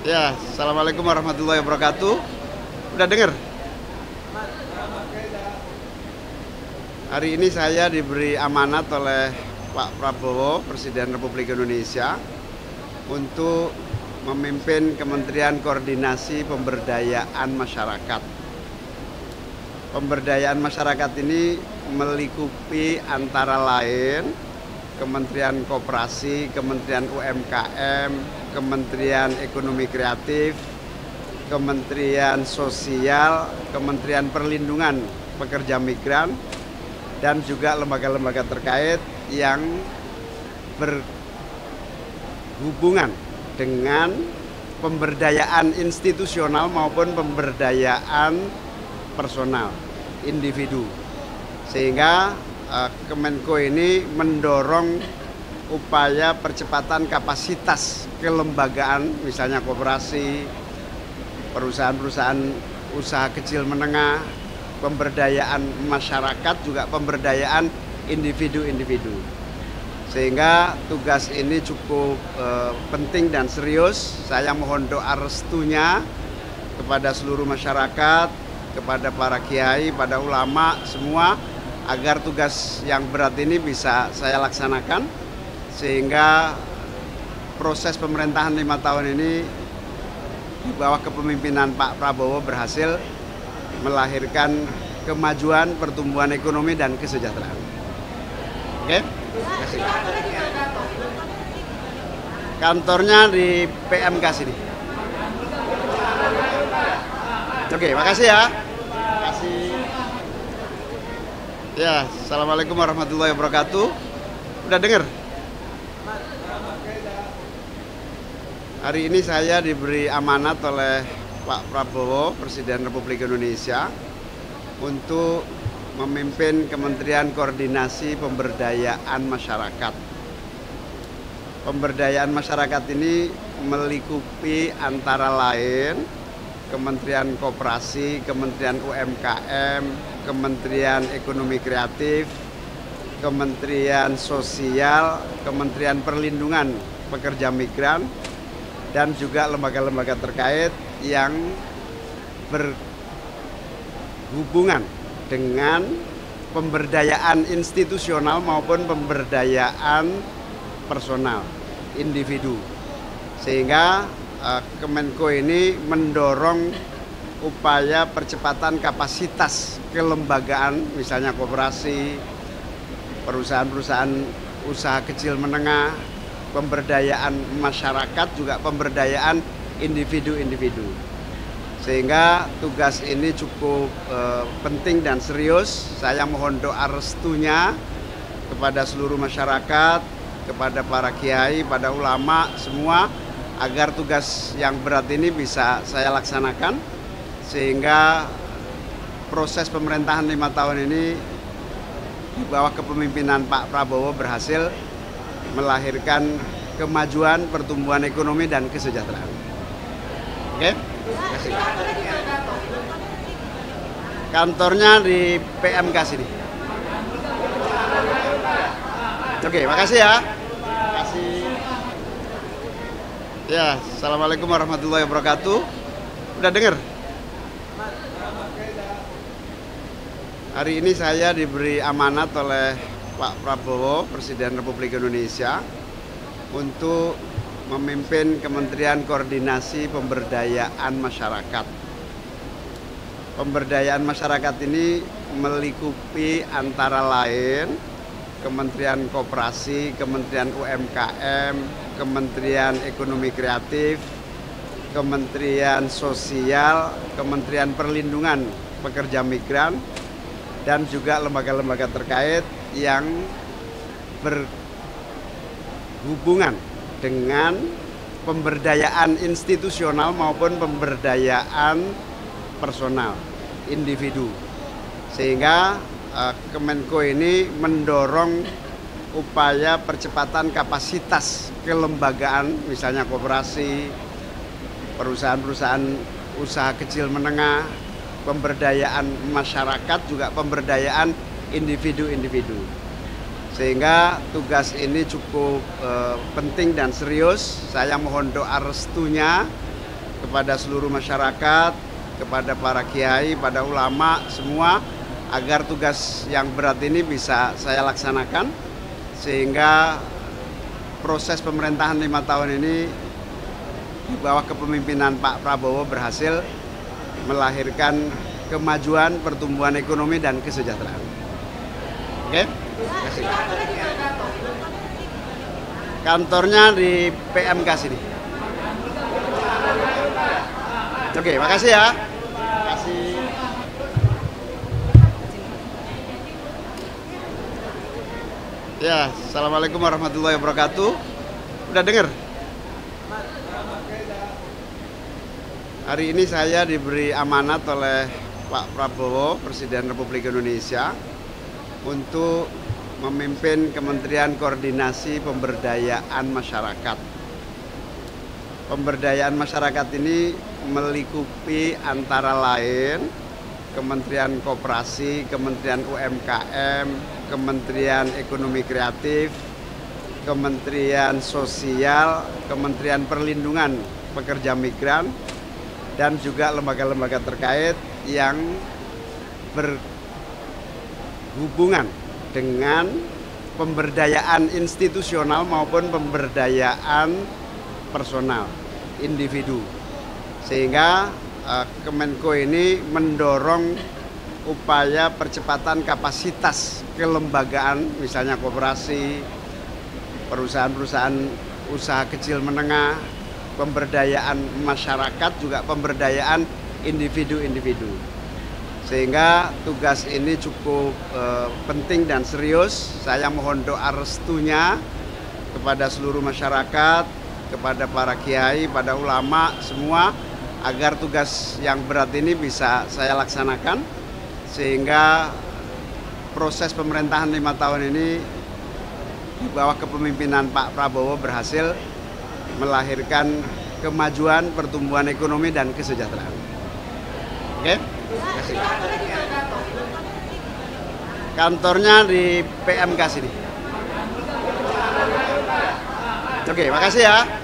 Ya, Assalamualaikum warahmatullahi wabarakatuh. Udah denger? Hari ini saya diberi amanat oleh Pak Prabowo, Presiden Republik Indonesia, untuk memimpin Kementerian Koordinasi Pemberdayaan Masyarakat. Pemberdayaan masyarakat ini melingkupi antara lain Kementerian Koperasi, Kementerian UMKM, Kementerian Ekonomi Kreatif, Kementerian Sosial, Kementerian Perlindungan Pekerja Migran, dan juga lembaga-lembaga terkait yang berhubungan dengan pemberdayaan institusional maupun pemberdayaan personal, individu. Sehingga Kemenko ini mendorong upaya percepatan kapasitas kelembagaan, misalnya koperasi, perusahaan-perusahaan usaha kecil menengah, pemberdayaan masyarakat, juga pemberdayaan individu-individu. Sehingga tugas ini cukup penting dan serius. Saya mohon doa restunya kepada seluruh masyarakat, kepada para kiai, pada ulama semua, agar tugas yang berat ini bisa saya laksanakan, sehingga proses pemerintahan 5 tahun ini di bawah kepemimpinan Pak Prabowo berhasil melahirkan kemajuan, pertumbuhan ekonomi, dan kesejahteraan. Oke? Terima kasih. Kantornya di PMK sini. Oke, makasih ya. Makasih. Ya, Assalamualaikum warahmatullahi wabarakatuh. Udah denger? Hari ini saya diberi amanat oleh Pak Prabowo, Presiden Republik Indonesia, untuk memimpin Kementerian Koordinasi Pemberdayaan Masyarakat. Pemberdayaan masyarakat ini melingkupi antara lain Kementerian Koperasi, Kementerian UMKM, Kementerian Ekonomi Kreatif, Kementerian Sosial, Kementerian Perlindungan Pekerja Migran, dan juga lembaga-lembaga terkait yang berhubungan dengan pemberdayaan institusional maupun pemberdayaan personal, individu. Sehingga Kemenko ini mendorong upaya percepatan kapasitas kelembagaan, misalnya koperasi, perusahaan-perusahaan usaha kecil menengah, pemberdayaan masyarakat, juga pemberdayaan individu-individu. Sehingga tugas ini cukup penting dan serius. Saya mohon doa restunya kepada seluruh masyarakat, kepada para kiai, pada ulama semua, agar tugas yang berat ini bisa saya laksanakan, sehingga proses pemerintahan 5 tahun ini di bawah kepemimpinan Pak Prabowo berhasil melahirkan kemajuan, pertumbuhan ekonomi, dan kesejahteraan. Oke? Terima kasih. Kantornya di PMK sini. Oke, makasih ya. Makasih. Ya, Assalamualaikum warahmatullahi wabarakatuh. Udah denger? Hari ini saya diberi amanat oleh Pak Prabowo, Presiden Republik Indonesia, untuk memimpin Kementerian Koordinasi Pemberdayaan Masyarakat. Pemberdayaan masyarakat ini melingkupi antara lain Kementerian Koperasi, Kementerian UMKM, Kementerian Ekonomi Kreatif, Kementerian Sosial, Kementerian Perlindungan Pekerja Migran, dan juga lembaga-lembaga terkait yang berhubungan dengan pemberdayaan institusional maupun pemberdayaan personal, individu. Sehingga Kemenko ini mendorong upaya percepatan kapasitas kelembagaan, misalnya koperasi, perusahaan-perusahaan usaha kecil menengah, pemberdayaan masyarakat, juga pemberdayaan individu-individu. Sehingga tugas ini cukup penting dan serius. Saya mohon doa restunya kepada seluruh masyarakat, kepada para kiai, pada ulama semua, agar tugas yang berat ini bisa saya laksanakan, sehingga proses pemerintahan 5 tahun ini di bawah kepemimpinan Pak Prabowo berhasil melahirkan kemajuan, pertumbuhan ekonomi, dan kesejahteraan. Oke? Terima kasih. Kantornya di PMK sini. Oke, makasih ya. Makasih. Ya, assalamualaikum warahmatullahi wabarakatuh. Udah dengar? Hari ini saya diberi amanat oleh Pak Prabowo, Presiden Republik Indonesia, untuk memimpin Kementerian Koordinasi Pemberdayaan Masyarakat. Pemberdayaan masyarakat ini melingkupi antara lain Kementerian Koperasi, Kementerian UMKM, Kementerian Ekonomi Kreatif, Kementerian Sosial, Kementerian Perlindungan Pekerja Migran, dan juga lembaga-lembaga terkait yang berhubungan dengan pemberdayaan institusional maupun pemberdayaan personal, individu. Sehingga Kemenko ini mendorong upaya percepatan kapasitas kelembagaan, misalnya koperasi, perusahaan-perusahaan usaha kecil menengah, pemberdayaan masyarakat, juga pemberdayaan individu-individu. Sehingga tugas ini cukup penting dan serius. Saya mohon doa restunya kepada seluruh masyarakat, kepada para kiai, pada ulama semua, agar tugas yang berat ini bisa saya laksanakan, sehingga proses pemerintahan 5 tahun ini di bawah kepemimpinan Pak Prabowo berhasil melahirkan kemajuan, pertumbuhan ekonomi, dan kesejahteraan. Oke? Terima kasih. Kantornya di PMK sini. Oke, makasih ya.